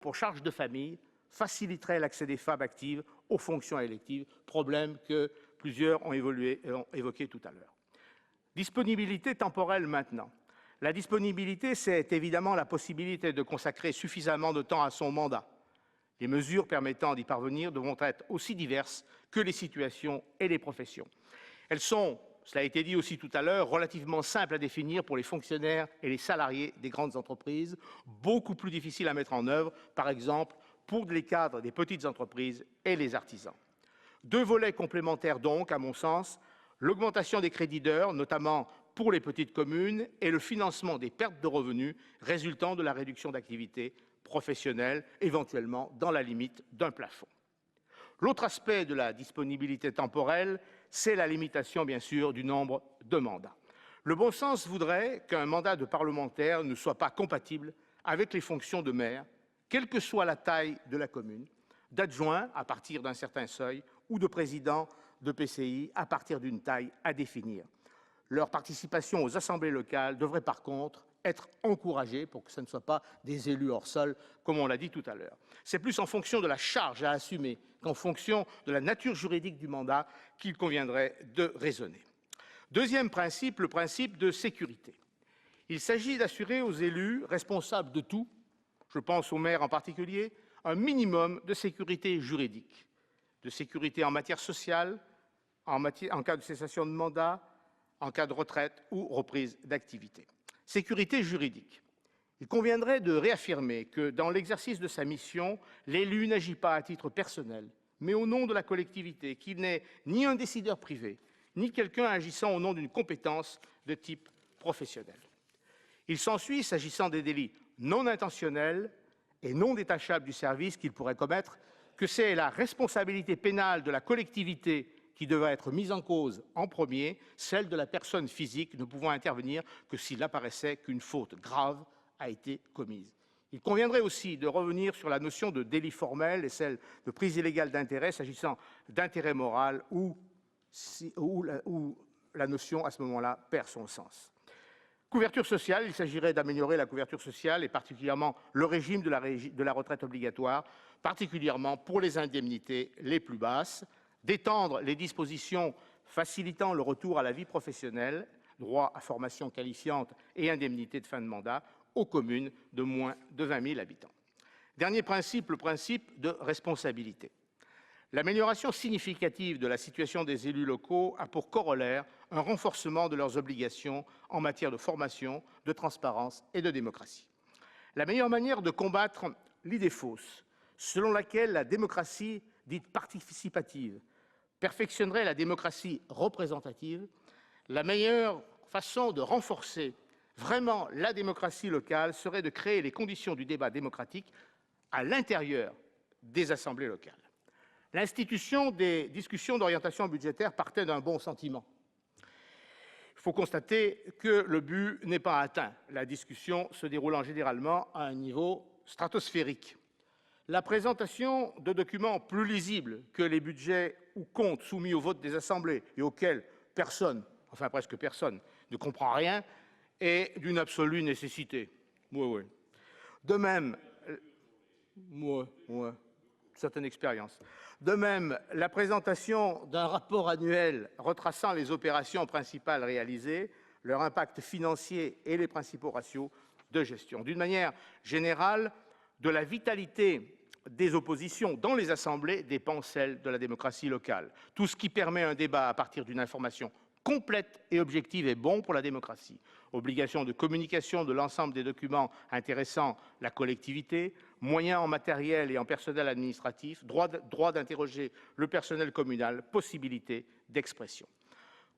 pour charge de famille faciliterait l'accès des femmes actives aux fonctions électives, problème que plusieurs ont évoqué tout à l'heure. Disponibilité temporelle maintenant. La disponibilité, c'est évidemment la possibilité de consacrer suffisamment de temps à son mandat. Les mesures permettant d'y parvenir devront être aussi diverses que les situations et les professions. Elles sont, cela a été dit aussi tout à l'heure, relativement simples à définir pour les fonctionnaires et les salariés des grandes entreprises, beaucoup plus difficiles à mettre en œuvre, par exemple, pour les cadres des petites entreprises et les artisans. Deux volets complémentaires donc, à mon sens, l'augmentation des crédits d'heures, notamment pour les petites communes, et le financement des pertes de revenus résultant de la réduction d'activité professionnelle, éventuellement dans la limite d'un plafond. L'autre aspect de la disponibilité temporelle, c'est la limitation, bien sûr, du nombre de mandats. Le bon sens voudrait qu'un mandat de parlementaire ne soit pas compatible avec les fonctions de maire, quelle que soit la taille de la commune, d'adjoint à partir d'un certain seuil ou de président de PCI à partir d'une taille à définir. Leur participation aux assemblées locales devrait par contre être encouragée pour que ce ne soient pas des élus hors sol, comme on l'a dit tout à l'heure. C'est plus en fonction de la charge à assumer qu'en fonction de la nature juridique du mandat qu'il conviendrait de raisonner. Deuxième principe, le principe de sécurité. Il s'agit d'assurer aux élus responsables de tout, je pense aux maires en particulier, un minimum de sécurité juridique, de sécurité en matière sociale, en cas de cessation de mandat, en cas de retraite ou reprise d'activité. Sécurité juridique. Il conviendrait de réaffirmer que, dans l'exercice de sa mission, l'élu n'agit pas à titre personnel, mais au nom de la collectivité, qu'il n'est ni un décideur privé, ni quelqu'un agissant au nom d'une compétence de type professionnel. Il s'ensuit, s'agissant des délits non intentionnels et non détachables du service qu'il pourrait commettre, que c'est la responsabilité pénale de la collectivité qui devrait être mise en cause en premier, celle de la personne physique ne pouvant intervenir que s'il apparaissait qu'une faute grave a été commise. Il conviendrait aussi de revenir sur la notion de délit formel et celle de prise illégale d'intérêt s'agissant d'intérêt moral où la notion, à ce moment-là, perd son sens. Couverture sociale, il s'agirait d'améliorer la couverture sociale et particulièrement le régime de la retraite obligatoire, particulièrement pour les indemnités les plus basses, d'étendre les dispositions facilitant le retour à la vie professionnelle, droit à formation qualifiante et indemnité de fin de mandat, aux communes de moins de 20 000 habitants. Dernier principe, le principe de responsabilité. L'amélioration significative de la situation des élus locaux a pour corollaire un renforcement de leurs obligations en matière de formation, de transparence et de démocratie. La meilleure manière de combattre l'idée fausse, selon laquelle la démocratie dite participative perfectionnerait la démocratie représentative, la meilleure façon de renforcer vraiment la démocratie locale serait de créer les conditions du débat démocratique à l'intérieur des assemblées locales. L'institution des discussions d'orientation budgétaire partait d'un bon sentiment. Il faut constater que le but n'est pas atteint, la discussion se déroulant généralement à un niveau stratosphérique. La présentation de documents plus lisibles que les budgets ou comptes soumis au vote des assemblées et auxquels personne, enfin presque personne, ne comprend rien, est d'une absolue nécessité. Oui. De même, certaine expérience. De même, la présentation d'un rapport annuel retraçant les opérations principales réalisées, leur impact financier et les principaux ratios de gestion. D'une manière générale, de la vitalité des oppositions dans les assemblées dépend celle de la démocratie locale. Tout ce qui permet un débat à partir d'une information complète et objective est bon pour la démocratie. Obligation de communication de l'ensemble des documents intéressant la collectivité, moyens en matériel et en personnel administratif, droit d'interroger le personnel communal, possibilité d'expression.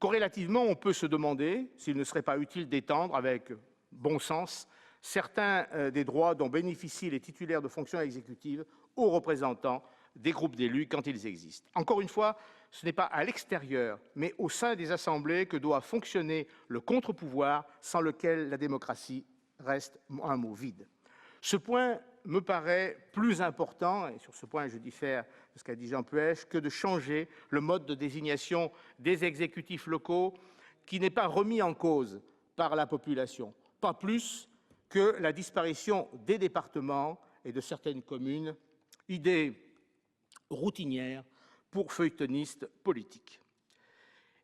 Corrélativement, on peut se demander s'il ne serait pas utile d'étendre, avec bon sens, certains des droits dont bénéficient les titulaires de fonctions exécutives aux représentants des groupes d'élus quand ils existent. Encore une fois, ce n'est pas à l'extérieur, mais au sein des assemblées que doit fonctionner le contre-pouvoir sans lequel la démocratie reste un mot vide. Ce point me paraît plus important, et sur ce point je diffère de ce qu'a dit Jean Puech, que de changer le mode de désignation des exécutifs locaux qui n'est pas remis en cause par la population, pas plus que la disparition des départements et de certaines communes, idée routinière pour feuilletonistes politiques.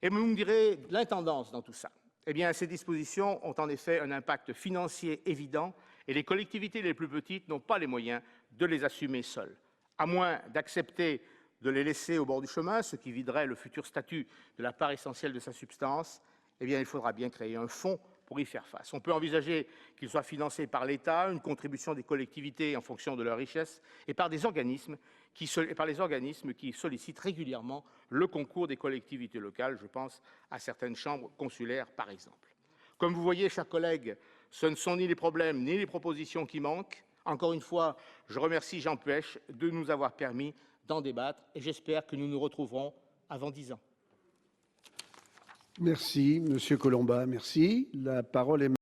Et vous me direz, l'intendance dans tout ça. Eh bien, ces dispositions ont en effet un impact financier évident et les collectivités les plus petites n'ont pas les moyens de les assumer seules. À moins d'accepter de les laisser au bord du chemin, ce qui viderait le futur statut de la part essentielle de sa substance, eh bien, il faudra bien créer un fonds pour y faire face. On peut envisager qu'il soit financé par l'État, une contribution des collectivités en fonction de leur richesse, et par les organismes qui sollicitent régulièrement le concours des collectivités locales. Je pense à certaines chambres consulaires, par exemple. Comme vous voyez, chers collègues, ce ne sont ni les problèmes ni les propositions qui manquent. Encore une fois, je remercie Jean Puech de nous avoir permis d'en débattre et j'espère que nous nous retrouverons avant 10 ans. Merci, Monsieur Collombat. Merci. La parole est